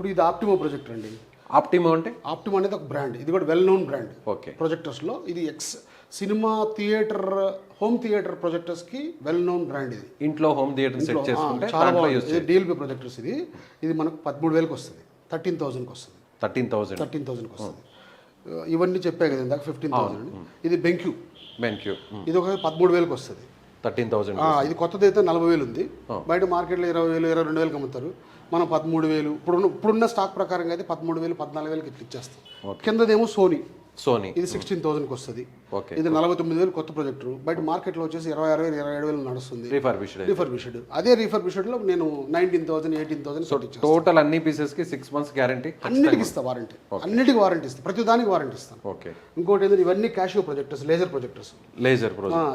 ఇప్పుడు ఇది ఆప్టిమో ప్రొజెక్టర్ అండి. ఆప్టిమో అంటే? ఆప్టిమో అనేది ఒక బ్రాండ్, ఇది కూడా వెల్ నోన్ బ్రాండ్ ఓకే. ప్రొజెక్టర్స్లో. ఇది సినిమా థియేటర్, హోమ్ థియేటర్ ప్రొజెక్టర్స్కి వెల్ నోన్ బ్రాండ్ ఇది. ఇంట్లో హోమ్ థియేటర్ సెట్ చేసుకుంటే చాలా బాగుంది. డిఎల్బి ప్రొజెక్టర్స్ ఇది మనకు 13,000కి వస్తుంది, 13,000కి వస్తుంది. 13,000కి వస్తుంది. ఇవన్నీ చెప్పే కదా ఇందాక 15,000. ఇది బెంక్యూ, ఇది ఒక 13,000కి వస్తుంది. 13,000. ఇది కొత్తది అయితే 40,000 ఉంది. బయట మార్కెట్లో 20,000, 22,000కి అమ్ముతారు. మనం 13,000 ఇప్పుడున్న స్టాక్ ప్రకారంగా అయితే 13,000, 14,000కి ఇట్లా ఇచ్చేస్తాం. కిందదేమో సోనీ, ఇది 16,000కి వస్తుంది. ఇది 49,000 కొత్త ప్రొజెక్టర్. బయట మార్కెట్లో వచ్చేసి 26,000, 27,000 నడుస్తుంది రిఫర్బిష్డ్. అదే రిఫర్బిష్డ్లో నేను 19,000, 18,000 టోటల్ అన్ని పీసెస్ కి 6 months గ్యారంటీ. అన్నిటికి ఇస్తా వారంటీ, అన్నిటికి వారంటీ ఇస్తాను, ప్రతి దానికి వారంటీ ఇస్తాను. ఓకే. ఇంకోటి ఏంటంటే ఇవన్నీ క్యాషియో ప్రొజెక్టర్స్, లేజర్ ప్రొజెక్టర్స్.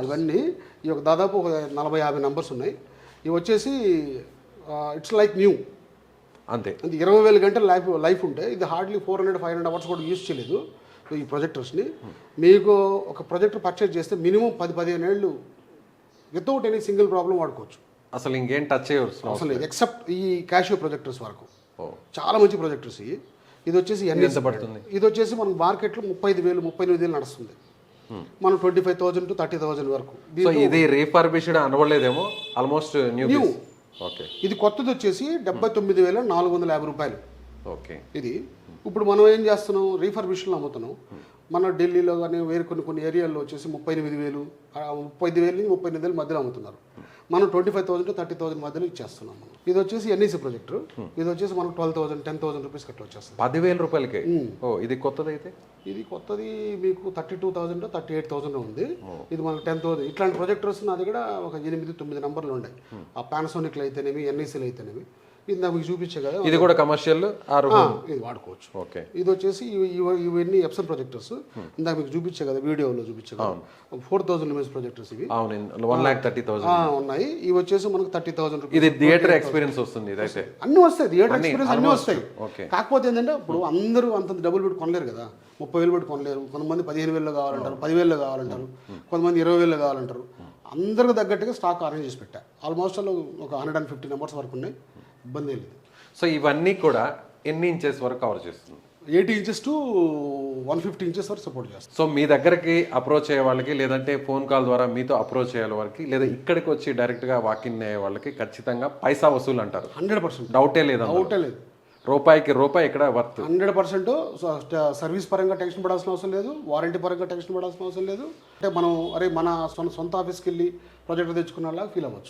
ఇవన్నీ ఒక దాదాపు ఒక 40-50 నంబర్స్ ఉన్నాయి. ఇవి వచ్చేసి ఇట్స్ లైక్ న్యూ అంతే. 20,000 గంటలు లైఫ్ ఉంటే ఇది హార్డ్లీ 400-500 అవర్స్ కూడా యూజ్ చేయలేదు ఈ ప్రొజెక్టర్స్ని. మీకు ఒక ప్రొజెక్టర్ పర్చేజ్ చేస్తే మినిమం 10-15 ఏళ్ళు వితౌట్ ఎనీ సింగిల్ ప్రాబ్లం వాడుకోవచ్చు. అసలు ఇంకేం టచ్ అసలు లేదు, ఎక్సెప్ట్ ఈ క్యాషియో ప్రొజెక్టర్స్ వరకు. చాలా మంచి ప్రొజెక్టర్స్ ఇవి. ఇది వచ్చేసి ఎంత పడుతుంది? ఇది వచ్చేసి మన మార్కెట్లో 35,000, 38,000 నడుస్తుంది. మనం 25,000 to 30,000 వరకు. ఇది రీఫర్బిష్డ్ అనవలేదేమో, ఆల్మోస్ట్ న్యూ. ఓకే. ఇది కొత్తది వచ్చేసి 79,450 రూపాయలు. ఓకే. ఇది ఇప్పుడు మనం ఏం చేస్తున్నాం, రీఫర్బిష్డ్లో అమ్ముతున్నాం. మన ఢిల్లీలో కానీ వేరే కొన్ని ఏరియాల్లో వచ్చేసి 38,000, 35,000 మధ్యలో అమ్ముతున్నారు. మనం 25,000 to 30,000 మధ్యలో ఇచ్చేస్తున్నాం. ఇది వచ్చేసి ఎన్ఈసీ ప్రొజెక్టర్. ఇది వచ్చేసి మనకు 12,000, 10,000 రూపీస్ కట్లా వచ్చేస్తుంది. 10,000 రూపాయలకి. ఇది కొత్తది అయితే? ఇది కొత్తది మీకు 32,000 to 38,000 ఉంది. ఇది మనకు 10,000. ఇట్లాంటి ప్రొజెక్టర్స్ నా దగ్గర ఒక 8-9 నంబర్లు ఉన్నాయి. ఆ పానాసోనిక్లు అయితేనేమి, ఎన్ఈసీలు అయితేనేమి. ఇది నాకు మీకు చూపించే కదా, ఇది కూడా కమర్షియల్, ఇది వాడుకోవచ్చు. ఓకే. ఇది వచ్చేసి ఇవన్నీ ఎప్సన్ ప్రొజెక్టర్స్. ఇందాక మీకు చూపించే కదా, వీడియోలో చూపించే కదా, 4,000 లుమెన్స్ ప్రొజెక్టర్స్ ఇవి. 1,30,000 ఉన్నాయి. ఇవి వచ్చేసి మనకు 30,000 రూపీస్. ఇది థియేటర్ ఎక్స్పీరియన్స్ వస్తుంది. ఇదైతే అన్ని వస్తాయి, థియేటర్ ఎక్స్పీరియన్స్ అన్ని వస్తాయి. కాకపోతే ఏంటంటే ఇప్పుడు అందరూ అంత డబ్బులు పెట్టి కొనలేరు కదా, 30,000 పెట్టి కొనలేరు. కొంతమంది 15,000 కావాలంటారు, 10,000 కావాలంటారు, కొంతమంది 20,000 కావాలంటారు. అందరికి తగ్గట్టుగా స్టాక్ అరేంజ్ చేసి పెట్టా. ఆల్మోస్ట్ ఒక 150 నెంబర్స్ వరకు ఉన్నాయి, ఇబ్బంది లేదు. సో ఇవన్నీ కూడా ఎన్ని ఇంచెస్ వరకు కవర్ చేస్తుంది? 80 inches to 150 inches వరకు సపోర్ట్ చేస్తుంది. సో మీ దగ్గరికి అప్రోచ్ అయ్యే వాళ్ళకి, లేదంటే ఫోన్ కాల్ ద్వారా మీతో అప్రోచ్ అయ్యే వాళ్ళకి, లేదా ఇక్కడికి వచ్చి డైరెక్ట్గా వాకిన్ అయ్యే వాళ్ళకి ఖచ్చితంగా పైసా వసూలు అంటారు. 100% డౌటే లేదు. రూపాయికి రూపాయి ఇక్కడ వర్త్. 100%. సర్వీస్ పరంగా టెన్షన్ పడాల్సిన అవసరం లేదు, వారంటీ పరంగా టెన్షన్ పడాల్సిన అవసరం లేదు. అంటే మనం మన సొంత ఆఫీస్కి వెళ్ళి ప్రాజెక్ట్ తెచ్చుకున్న ఫీల్ అవ్వచ్చు.